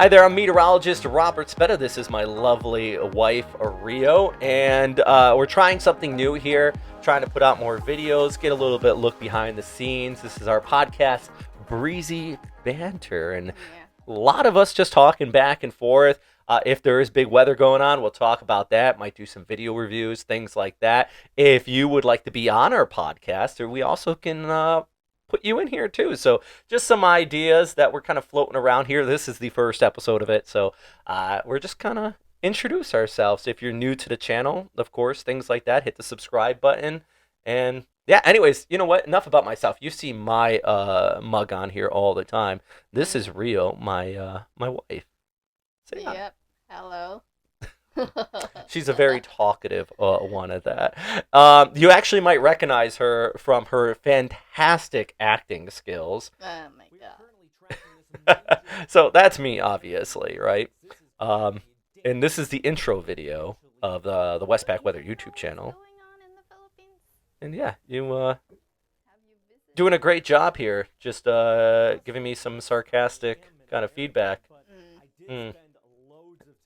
Hi there, I'm meteorologist Robert Spetta. This is my lovely wife, Rio, and we're trying something new here, trying to put out more videos, get a little bit look behind the scenes. This is our podcast, Breezy Banter, and Yeah. a lot of us just talking back and forth. If there is big weather going on, we'll talk about that. Might do some video reviews, things like that. If you would like to be on our podcast, or we also can put you in here too. So just some ideas that we're kind of floating around here. This is the first episode of it, so we're just kind of introduce ourselves. If you're new to the channel, of course, things like that, hit the subscribe button. And yeah, anyways, you know what? Enough about myself. You see my mug on here all the time. This is Rio, my wife. Say hi. Yep. Hello. She's a very talkative one at that. You actually might recognize her from her fantastic acting skills. Oh my god. So that's me, obviously, right? And this is the intro video of the Westpac Weather YouTube channel. What's going on in the Philippines? And yeah, you Have you visited? doing a great job here, just giving me some sarcastic kind of feedback. Mm.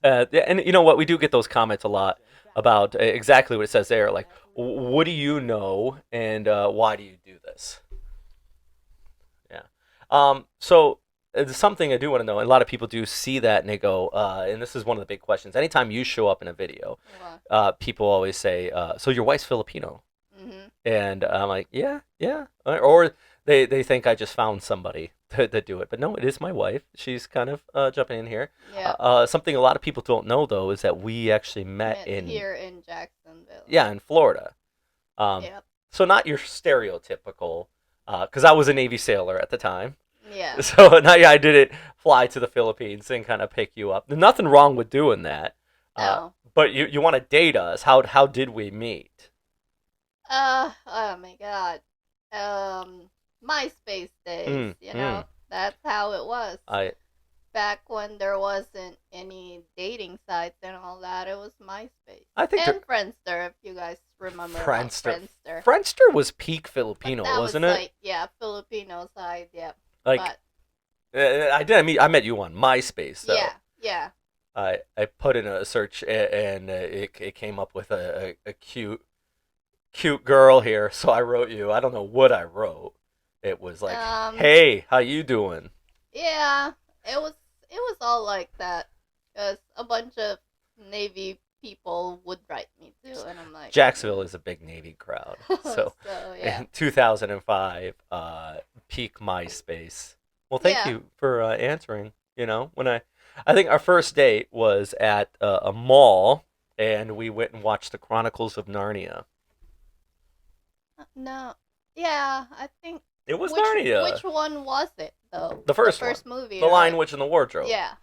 Yeah, and you know what? We do get those comments a lot about exactly what it says there. Like, what do you know, and why do you do this? Yeah. So it's something I do want to know, and a lot of people do see that, and they go, and this is one of the big questions. Anytime you show up in a video, What? people always say, "So your wife's Filipino?" Mhm. And I'm like, "Yeah, yeah," or they think I just found somebody to do it, but no, it is my wife. She's kind of jumping in here. Yeah. Something a lot of people don't know though is that we actually met in Here in Jacksonville. yeah, in Florida. Yep. So not your stereotypical, because I was a Navy sailor at the time. Yeah. So now yeah, I didn't fly to the Philippines and kind of pick you up. There's nothing wrong with doing that. No. But you want to date us? How did we meet? Oh my god. MySpace days. That's how it was. I Back when there wasn't any dating sites and all that, it was MySpace. I think And Friendster, if you guys remember about Friendster. Friendster. Friendster was peak But Filipino, that wasn't was it? like, yeah, Filipino side, yeah. Like But I met you on MySpace though. yeah. I put in a search and it came up with a cute girl here, so I wrote you. I don't know what I wrote. It was like, "Hey, how you doing?" Yeah, it was all like that, cause a bunch of Navy people would write me too, and I'm like, Jacksonville is a big Navy crowd, so yeah. in 2005, peak MySpace. Well, thank Yeah. you for answering. You know, when I think our first date was at a mall, and we went and watched the Chronicles of Narnia. No, yeah, I think It was Narnia. which one was it though? The first movie, The Lion, right? Witch, and the Wardrobe. Yeah,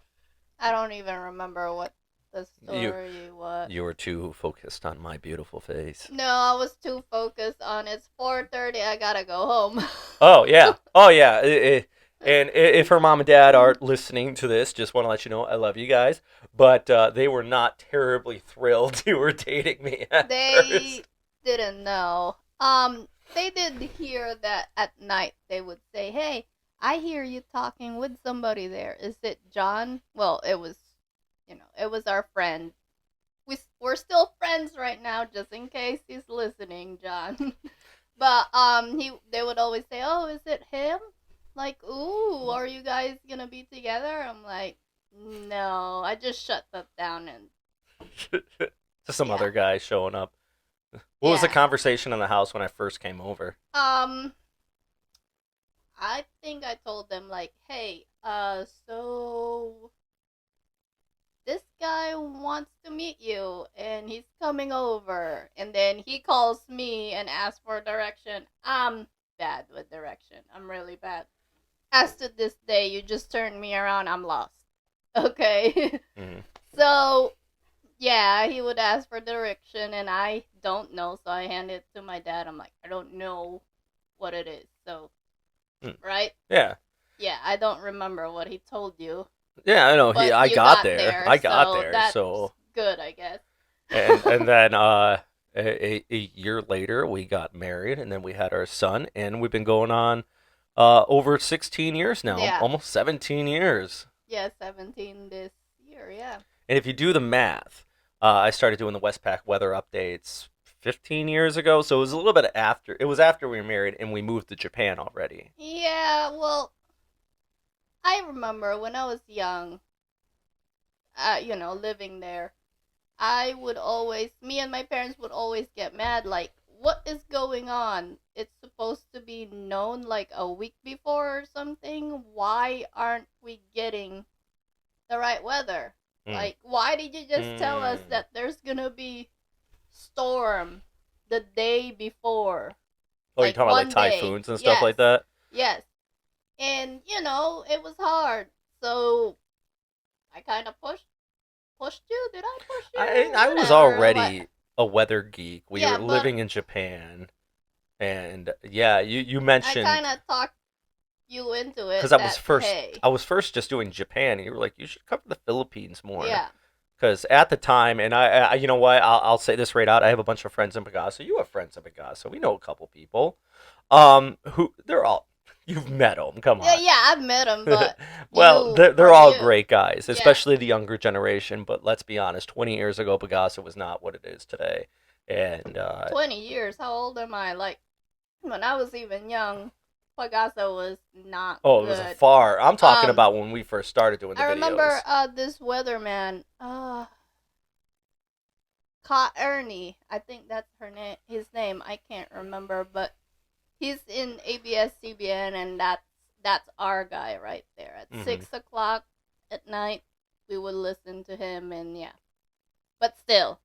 I don't even remember what the story was. You were too focused on my beautiful face. No, I was too focused on it's 4:30. I gotta go home. Oh yeah, oh yeah. And if her mom and dad are listening to this, just want to let you know I love you guys. But they were not terribly thrilled you were dating me at They first. didn't know. They did hear that at night they would say, "Hey, I hear you talking with somebody there. Is it John?" Well, it was, it was our friend. We're still friends right now, just in case he's listening, John. But they would always say, "Oh, is it him?" Like, "Ooh, are you guys gonna be together?" I'm like, "No." I just shut that down and Just some yeah. other guy showing up. What was the Yeah. conversation in the house when I first came over? I think I told them like, "Hey, so this guy wants to meet you and he's coming over." And then he calls me and asks for direction. I'm bad with direction. I'm really bad. As to this day, you just turned me around, I'm lost. Okay. Mm-hmm. So, yeah, he would ask for direction and I don't know, so I hand it to my dad. I'm like, "I don't know what it is." So, right? Yeah. Yeah, I don't remember what he told you. Yeah, I know. But I you got there. I got so there. that's So good, I guess. and then a year later we got married, and then we had our son, and we've been going on over 16 years now, Yeah. almost 17 years. Yeah, 17 this year. Yeah. And if you do the math, I started doing the Westpac weather updates 15 years ago, so it was a little bit after. It was after we were married and we moved to Japan already. Yeah. Well, I remember when I was young, living there. I would always, me and my parents would always get mad, like, what is going on? It's supposed to be known like a week before or something. Why aren't we getting the right weather? Mm. Like, why did you just tell us Mm. that there's gonna be storm the day before? Oh, you're Like talking about like one day. typhoons and stuff Yes. like that? Yes. And, it was hard. So I kind of pushed you. Did I push you? I was Whatever. What? already a weather geek. We were Yeah, but living in Japan, and yeah, you I mentioned kind of talked you into because it that hey, I was first just doing Japan, and you were like, you should cover the Philippines more. yeah, Because at the time, and you know what, I'll say this right out. I have a bunch of friends in Pagasa. You have friends in Pagasa. We know a couple people. Who they're all you've met them. Come yeah, on. yeah. I've met him, but Well, you they're for all you, great guys, yeah. especially the younger generation. But let's be honest, 20 years ago, Pagasa was not what it is today. And 20 years. How old am I? Like when I was even young, Pagasa was not oh, it was a good. far. I'm talking Um, about when we first started doing the I remember videos. this weatherman, Ka Ernie. I think that's her name. His name. I can't remember, but he's in ABS-CBN, and that's our guy right there. At Hmm. 6 o'clock at night, we would listen to him, and yeah. But still,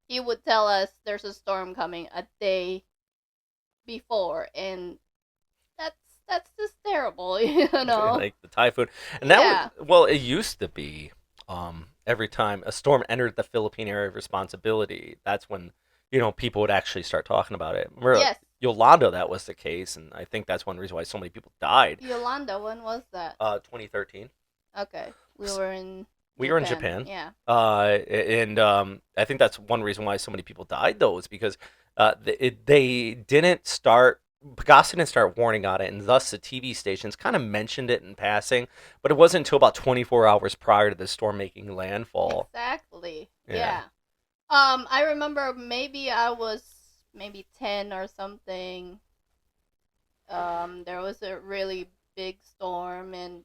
he would tell us there's a storm coming a day before, and that's that's just terrible, you know. Like the typhoon, and that was Yeah. well. It used to be every time a storm entered the Philippine area of responsibility. That's when people would actually start talking about it. Remember Yes. Yolanda, that was the case, and I think that's one reason why so many people died. Yolanda, when was that? 2013. Okay, we were in We were in Japan. Japan, Yeah. and I think that's one reason why so many people died, though, is because they didn't start. Pagasa didn't start warning on it, and thus the TV stations kind of mentioned it in passing, but it wasn't until about 24 hours prior to the storm making landfall. Exactly. Yeah. Yeah. I remember maybe I was maybe 10 or something. There was a really big storm, and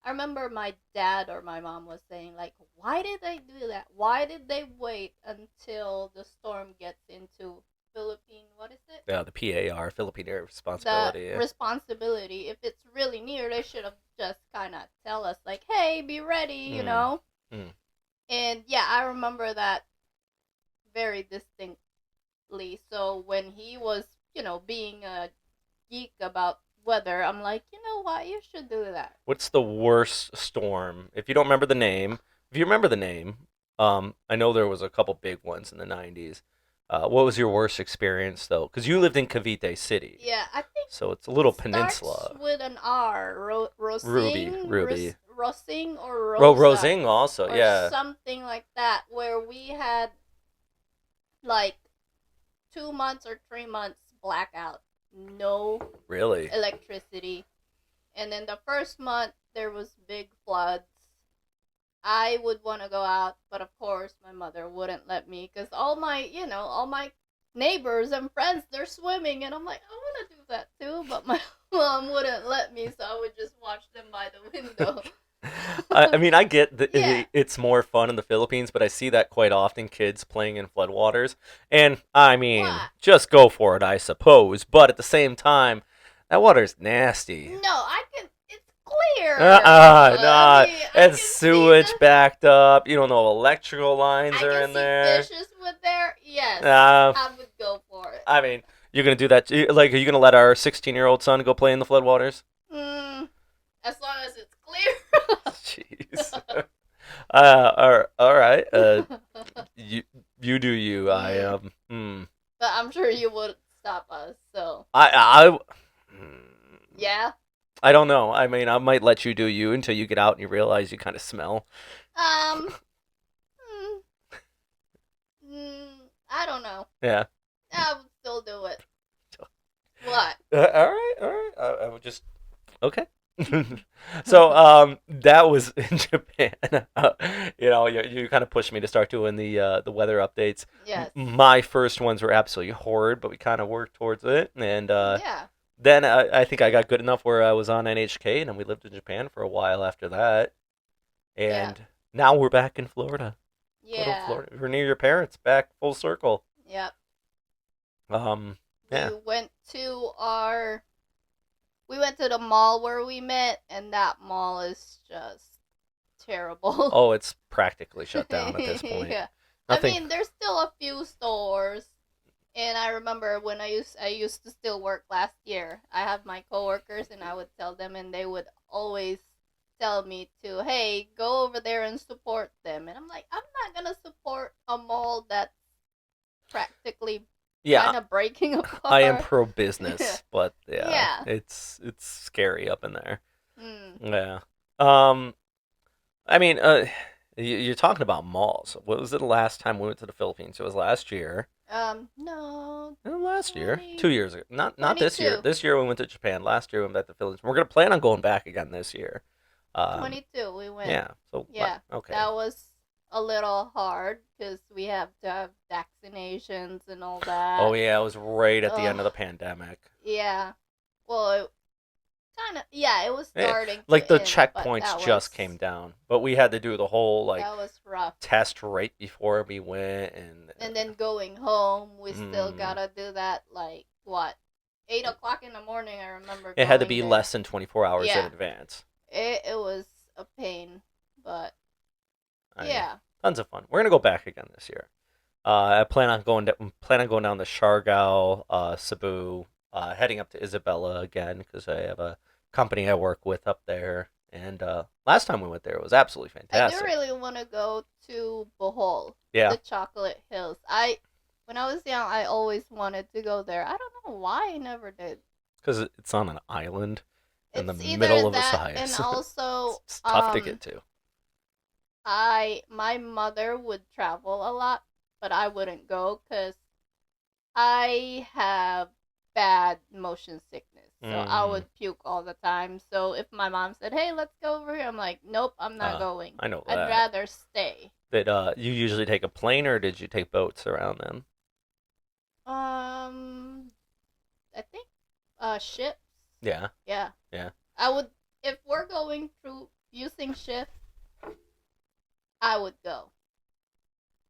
I remember my dad or my mom was saying, like, why did they do that? Why did they wait until the storm gets into Philippine, what is it? Yeah, the PAR, Philippine Air The Responsibility. responsibility. If it's really near, they should have just kind of tell us, like, hey, be ready, you Mm, know? mm. And yeah, I remember that very distinctly. So when he was, being a geek about weather, I'm like, you know what, you should do that. What's the worst storm? If you don't remember the name, if you remember the name, I know there was a couple big ones in the 90s. What was your worst experience though? Because you lived in Cavite City, Yeah, I think so it's a it little starts peninsula. with an R. Ruby, Rosing or Rosa Rosing also, or yeah, something like that, where we had like 2 months or 3 months blackout, no really. electricity, and then the first month there was big floods. I would want to go out, but of course my mother wouldn't let me because all my neighbors and friends, they're swimming, and I'm like, I want to do that too, but my mom wouldn't let me, so I would just watch them by the window. I mean, I get that Yeah. it's more fun in the Philippines, but I see that quite often, kids playing in floodwaters. And I mean, What? just go for it, I suppose. But at the same time, that water's nasty. No, I can. It's clear. I Nah, mean, I it's can see sewage backed up. You don't know electrical lines I are can in see there. fishes with there. Yes, Uh, I would go for it. I mean, you're gonna do that? Like, are you gonna let our 16-year-old son go play in the floodwaters? Mm, as long as it's clear. Jeez. All right. You you do you. I Mm, hmm. but I'm sure you would stop us. So I hmm, yeah. I don't know. I mean, I might let you do you until you get out and you realize you kind of smell. Um. mm, I don't know. Yeah. I would still do it. What? All right. All right. I would just okay. So that was in Japan. You kind of pushed me to start doing the weather updates. Yes. My first ones were absolutely horrid, but we kind of worked towards it, and Yeah. then I think I got good enough where I was on NHK, and then we lived in Japan for a while after that, Yeah. and now we're back in Florida. Good old Yeah. Florida. We're near your parents, back full circle. Yep. Um, We yeah. went to our we went to the mall where we met, and that mall is just terrible. Oh, it's practically shut down at this point. Yeah. I Nothing. mean, there's still a few stores, and I remember when I used to still work last year. I have my coworkers, and I would tell them, and they would always tell me to, hey, go over there and support them. And I'm like, I'm not gonna support a mall that's practically Yeah, kind of breaking I am apart. pro business, but yeah, Yeah. it's scary up in there. Mm. Yeah. Um, I mean, you're talking about malls. What was it the last time we went to the Philippines? It was last year. No, Last year, 20, 2 years ago. Not this year. 22. This year we went to Japan. Last year we went to the Philippines. We're gonna plan on going back again this year. Um, 22 we went. yeah. So Yeah, okay. that was a little hard because we have to have vaccinations and all Oh that. yeah, it was right at the end Ugh, of the pandemic. yeah. Well, it kind of, yeah, it was Eh, starting like to the end, but checkpoints just came down, but we had to do the whole like that was rough. test right before we went, and And then going home, we still mm, gotta do that, like, what, 8 o'clock in the morning. I remember it had to going be there. less than 24 hours in Yeah, advance. it was a pain, but I yeah, Tons of fun. We're gonna go back again this year. I plan on going down to Siargao, Cebu, heading up to Isabela again because I have a company I work with up there. And last time we went there, it was absolutely I do fantastic. really want to go to Bohol, Yeah, the Chocolate Hills. When I was young, I always wanted to go there. I don't know why I never did. because it's on an island in the It's either middle of the that and size. also It's tough to get to. I my mother would travel a lot, but I wouldn't go cuz I have bad motion sickness. So I Mm, would puke all the time. So if my mom said, "Hey, let's go over here." I'm like, "Nope, I'm not going. I know I'd that. rather stay." Did you usually take a plane or did you take boats around then? Um I think ships. Yeah, Yeah. yeah. I would if we're going through using ships, I would go.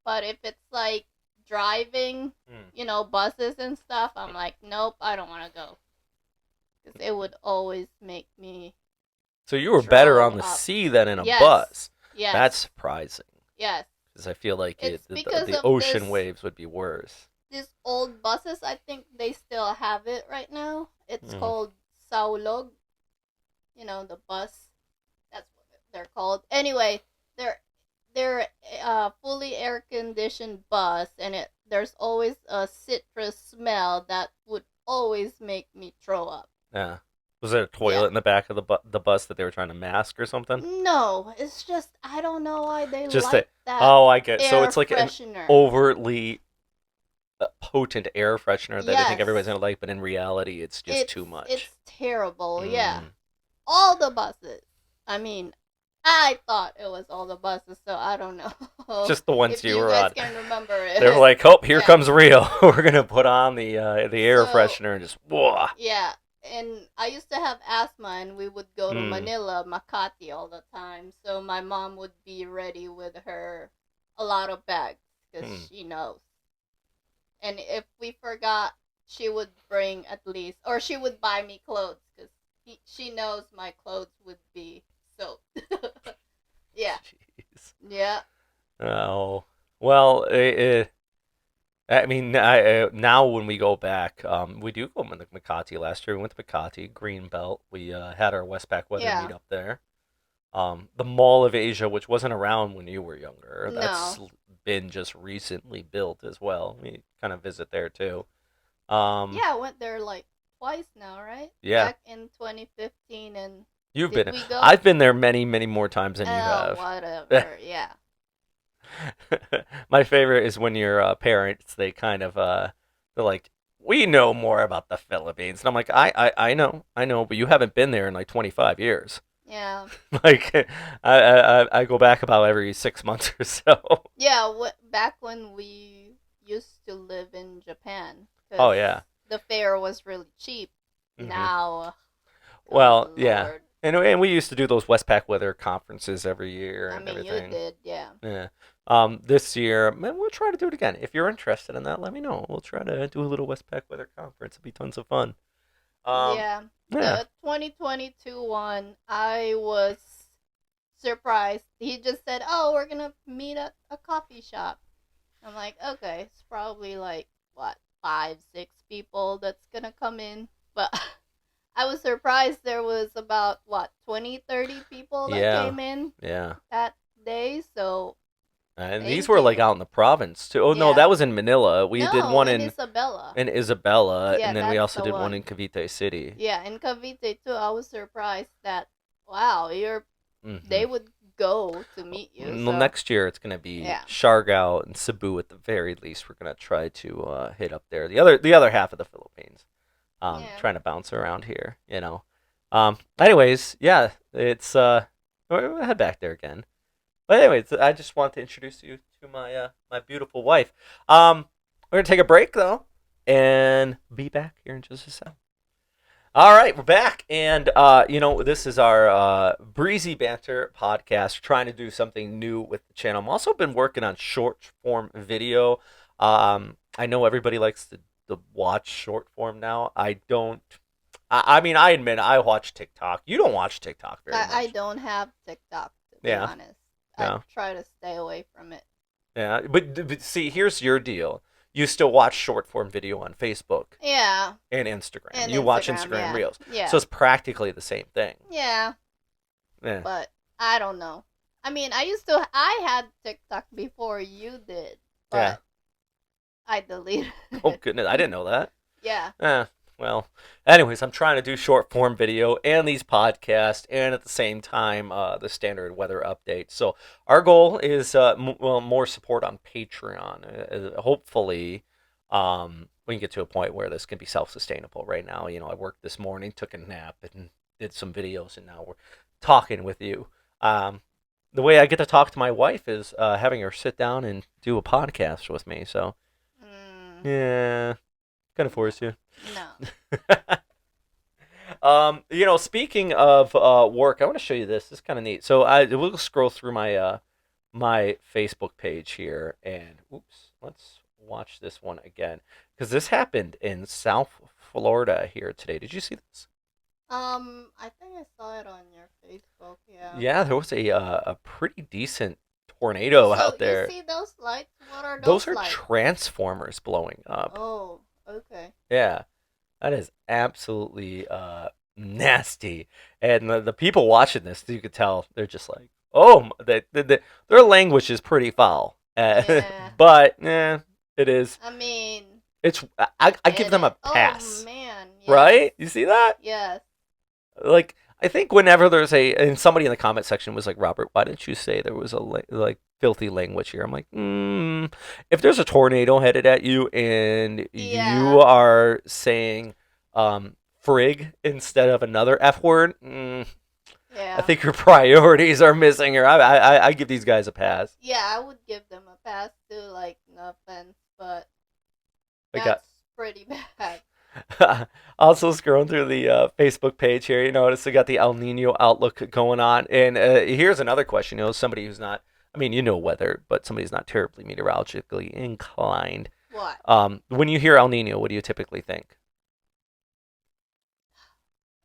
But if it's like driving, Mm. buses and stuff, I'm like, nope, I don't want to go because it would always make me So you were better throw on the up. sea than in a Yes. bus. Yes. That's surprising Yes. because I feel like It's because the of ocean this waves would be worse. these old buses. I think they still have it right now. It's Mm. called Saulog. The bus. That's what they're called. Anyway, they're fully air conditioned bus, and there's always a citrus smell that would always make me throw up. Yeah. Was there a Yeah. toilet in the back of the bus that they were trying to mask or something? No, it's just I don't know why they Just that. like that Oh, I get. So air it's like an freshener. overtly potent air freshener that I think everybody's Yes. gonna like, but in reality, it's just It's too much. it's terrible. Yeah. Mm. All the buses. I mean, I thought it was all the buses, so I don't know Just the ones if you you were guys on. can remember They were it. like, "Oh, here Yeah. comes Rio. We're gonna put on the air So freshener and just whoa." yeah, and I used to have asthma, and we would go to Mm. Manila, Makati all the time. So my mom would be ready with her a lot of bags because Mm. she knows. And if we forgot, she would bring at least, or she would buy me clothes because she knows my clothes would be soaked. Yeah, Jeez. yeah, Oh. Well, I mean, now when we go back, we do go to Makati. Last year we went to Makati, Greenbelt. We had our Westpac weather meet yeah. up there. The Mall of Asia, which wasn't around when you were younger, No, that's been just recently built as well. We kind of visit there too. yeah. I went there like twice now, right? Yeah, Back in 2015, and you've did been. we go? I've been there many, many more times than you Oh, have. whatever. Yeah. My favorite is when your parents they kind of they're like, we know more about the Philippines. And I'm like, I know, but you haven't been there in like 25 years. Yeah. Like, I go back about every 6 months or so. Yeah, back when we used to live in Japan, Oh because yeah. the fare was really cheap. Hmm. Now, good Well, yeah. lord. And we used to do those Westpac weather conferences every year I and mean, you everything. did, yeah. Yeah. This year, man, we'll try to do it again. If you're interested in that, let me know. We'll try to do a little Westpac weather conference. It'll be tons of fun. Um, Yeah. yeah. The 2022 one, I was surprised. He just said, "Oh, we're gonna meet at a coffee shop." I'm like, okay, it's probably like what, 5, 6 people that's gonna come in, but I was surprised there was about what, 20, 30 people that Yeah. came in Yeah. that day. So And these thank were like you. out in the province too. Oh no, Yeah. that was in Manila. We did No, one in Isabela. in Isabela, Yeah, and then we that's also the did one one. in Cavite City. Yeah, in Cavite too. I was surprised that wow, you're Hmm. they would go to meet you. Well, So next year it's gonna be yeah, Siargao and Cebu at the very least. We're gonna try to hit up there. The other half of the Philippines. yeah. Trying to bounce around here, you know. Anyways, yeah, it's we'll head back there again. But anyways, I just want to introduce you to my beautiful wife. We're gonna take a break though, and be back here in just a second. All right, we're back, and this is our Breezy Banter podcast. We're trying to do something new with the channel. I've also been working on short form video. I know everybody likes to watch short form now. I don't. I mean, I admit I watch TikTok. You don't watch TikTok very I much. don't have TikTok, to be Yeah, honest. I yeah, try to stay away from it. yeah. But see, here's your deal. You still watch short form video on Facebook Yeah, and Instagram. and You watch Instagram, Instagram yeah. Reels. So Yeah. it's practically the same thing. Yeah, Yeah. but I don't know. I mean, I had TikTok before you did, Yeah. but I deleted Oh it. goodness, I didn't know that. Yeah. Well, anyways, I'm trying to do short form video and these podcasts, and at the same time, the standard weather updates. So our goal is more support on Patreon. Hopefully, we can get to a point where this can be self sustainable. Right now, I worked this morning, took a nap, and did some videos, and now we're talking with you. The way I get to talk to my wife is having her sit down and do a podcast with me. So Mm, yeah, kind of no. force you. No. Speaking of work, I want to show you this. This is kind of neat. So we'll scroll through my Facebook page here, and oops, let's watch this one again because this happened in South Florida here today. Did you see this? I think I saw it on your Facebook. Yeah. Yeah, there was a pretty decent tornado So out you there. see those lights? What are Those those are lights? transformers blowing up. Oh, okay. Yeah. That is absolutely nasty. And the people watching this, you could tell they're just like, oh, their language is pretty foul. Yeah. But it is. I mean, I I give get them a it. Oh pass, man, yes, right? You see that? yes. Like I think whenever there's and somebody in the comment section was like, Robert, why didn't you say there was a like filthy language here? I'm like, if there's a tornado headed at you and you Yeah, are saying frig instead of another F word, I yeah, think your priorities are missing here. I give these guys a pass. yeah. I would give them a pass too. Like, no offense, but I got that's pretty bad. also scrolling through the Facebook page here. You notice they got the El Nino outlook going on, and here's another question. Somebody who's not, I mean, weather, but somebody who's not terribly meteorologically inclined. What? When you hear El Nino, what do you typically think?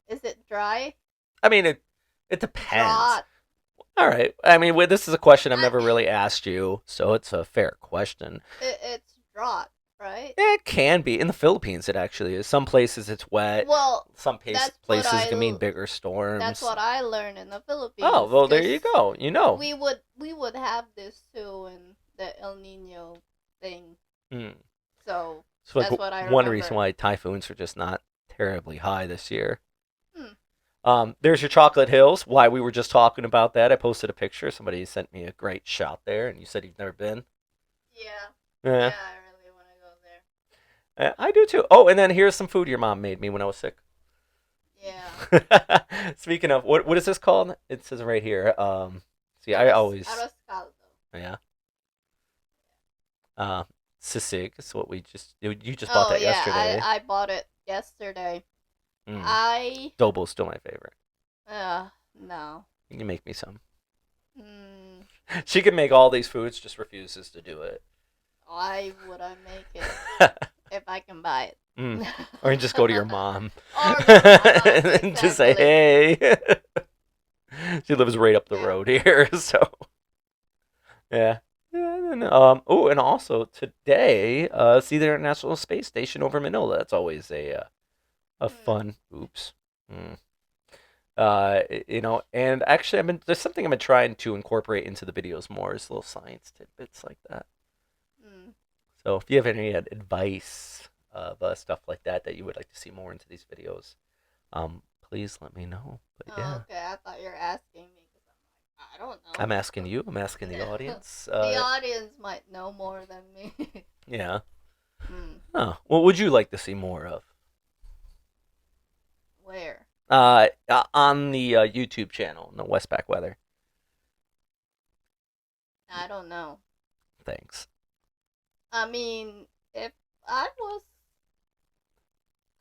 Is it dry? I mean, it depends. Drought. All right. I mean, this is a question I've I, never really asked you, so it's a fair question. it's drought, right? Yeah, it can be in the Philippines. It actually is. Some places it's wet. Well, Some places it can mean bigger that's storms. what I learned in the Oh, Philippines. well, there 'Cause you go. we would have this too in the El Nino thing. Hmm. So So that's like what I one reason remember. why typhoons are just not terribly high this year. Hmm. There's your chocolate hills. Why we were just talking about that. I posted a picture. Somebody sent me a great shot there, and you said you've never been. Yeah. Yeah. Yeah, I really want to go there. I do too. Oh, and then here's some food your mom made me when I was sick. Yeah. Speaking of, what is this called? It says right here. See, I Arroz, always arroz caldo. yeah. Uh, sisig is what you just bought Oh that yeah, yesterday. I bought it yesterday. Mm. I Doble's still my favorite. no. You can make me some. Mm, She can make all these foods, just refuses to do it. why would I make it if I can buy Mm. it? Or you just go to your mom. Or go to my mom, And just say, exactly. hey. She lives right up the Yeah. road here, so yeah. And, oh, and also today, see the International Space Station over Manila. That's always a Hmm. fun. Oops. Mm. And actually, there's something I've been trying to incorporate into the videos more is little science tidbits like that. Hmm. So if you have any advice of stuff like that you would like to see more into these videos, please let me know. But Oh, yeah, okay. I thought you were asking me because I'm like, I don't I'm know. asking you. I'm asking the audience. The audience might know more than me. Yeah. Hmm. Oh, what would you like to see more of? Where? On the YouTube channel, the Westpac Weather. I don't know. Thanks. I mean, if I was,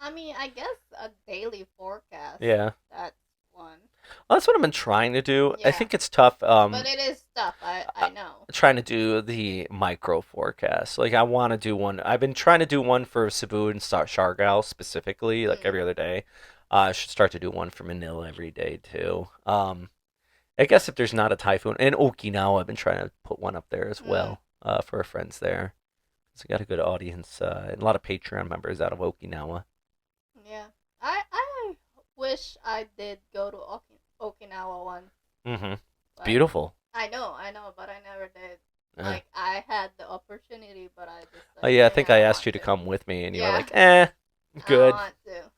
I guess a daily forecast. Yeah. That's one. Well, that's what I've been trying to do. I Yeah, think it's tough. but it is stuff. I Uh, know. trying to do the micro forecast. Like I want to do one. I've been trying to do one for Cebu and Siargao specifically, like Hmm. every other day. I should start to do one for Manila every day too. I guess if there's not a typhoon in Okinawa, I've been trying to put one up there as Hmm. well for our friends there. So we got a good audience and a lot of Patreon members out of Okinawa. Yeah. I wish I did go to Okinawa once, Mm-hmm. It's but beautiful. I know, but I never did. Yeah. Like I had the opportunity, but I just Oh said, yeah, I think I I don't asked want you to to. come with me, and you were Yeah, like, I don't good. want to.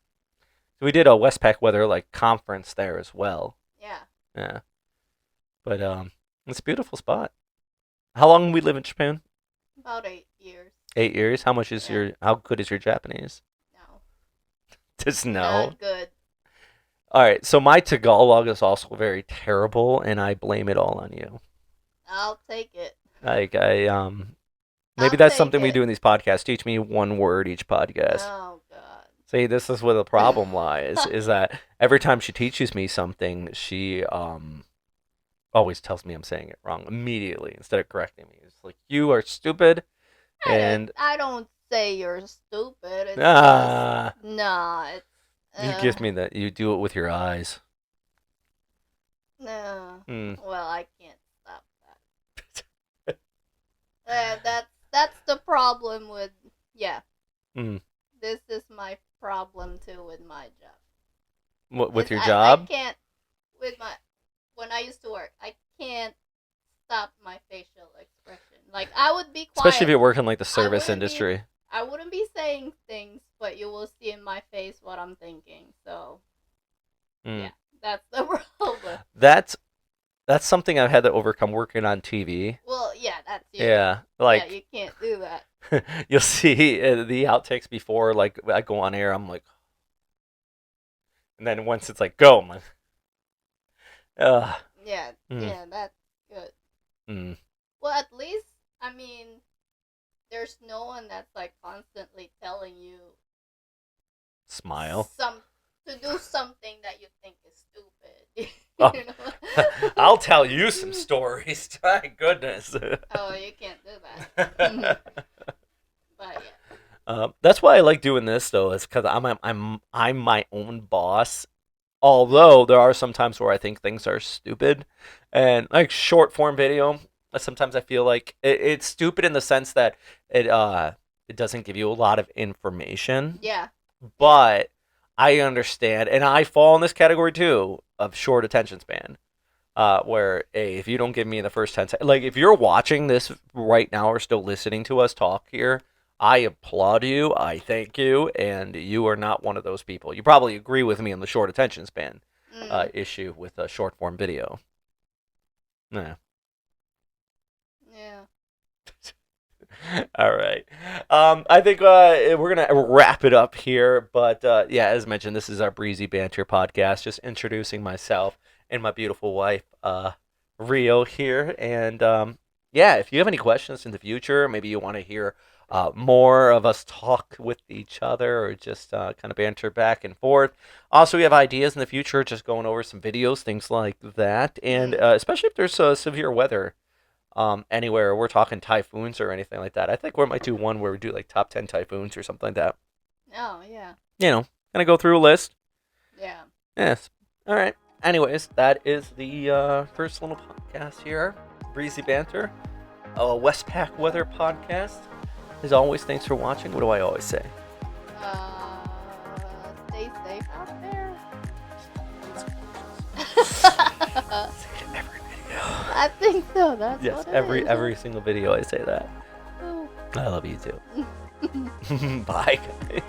We did a Westpac Weather like conference there as well. Yeah, Yeah, but it's a beautiful spot. How long we live in Japan? about 8 years. 8 years. How much is Yeah, your? How good is your Japanese? no, Just no. not good. All right, so my Tagalog is also very terrible, and I blame it all on you. I'll take it. Like I maybe I'll that's take something we it. do in these podcasts. Teach me one word each podcast. Oh God. See, this is where the problem lies. Is that every time she teaches me something, she always tells me I'm saying it wrong immediately instead of correcting me. It's like you are stupid, and I don't say you're stupid. It's just ah, nah. It's you give me that. You do it with your eyes. no. Mm. Well, I can't stop that. That's the problem with yeah. Mm. This is my problem too with my job. What with Is your I job? can't with my when I used to work. I can't stop my facial expression. Like I would be Especially if quiet. you work in like the I service wouldn't be industry. I wouldn't be saying things, but you will see in my face what I'm thinking. So Mm. yeah, that's the problem. That's that's something I've had to overcome working on TV. Well, yeah, that's you. Yeah, Yeah, like you can't do that. you'll see the outtakes before like I go on air. I'm like, and then once it's like go, I'm like, ugh. Yeah, Mm, yeah, that's good. mm. Well, at least there's no one that's like constantly telling you Smile. some to do something that you think is stupid. Oh, You know? I'll tell you some stories. My goodness. Oh, you can't do that. But yeah. That's why I like doing this though. Is because I'm my own boss. Mm, Although there are some times where I think things are stupid, and like short form video, sometimes I feel like it's stupid in the sense that it doesn't give you a lot of information. yeah. Yeah. But I understand, and I fall in this category too of short attention span. Where if you don't give me the first 10 seconds, like if you're watching this right now or still listening to us talk here, I applaud you. I thank you, and you are not one of those people. You probably agree with me on the short attention span Mm, issue with a short form video. Yeah. yeah. All right. I think we're gonna wrap it up here. But yeah, as mentioned, this is our Breezy Banter podcast. Just introducing myself and my beautiful wife, Rio here. And yeah, if you have any questions in the future, maybe you want to hear more of us talk with each other or just kind of banter back and forth. Also, we have ideas in the future, just going over some videos, things like that. And Mm. especially if there's severe weather anywhere. We're talking typhoons or anything like that. I think we might do one where we do like top 10 typhoons or something like that. Oh yeah, You know, gonna go through a list. yeah. Yes. All right. Anyways, that is the first little podcast here, Breezy Banter, a Westpac weather podcast. As always, thanks for watching. What do I always say? Stay safe out there. Every video. I think so. That's Yes, what it every is. every single video I say that. Oh. I love you too. Bye, guys.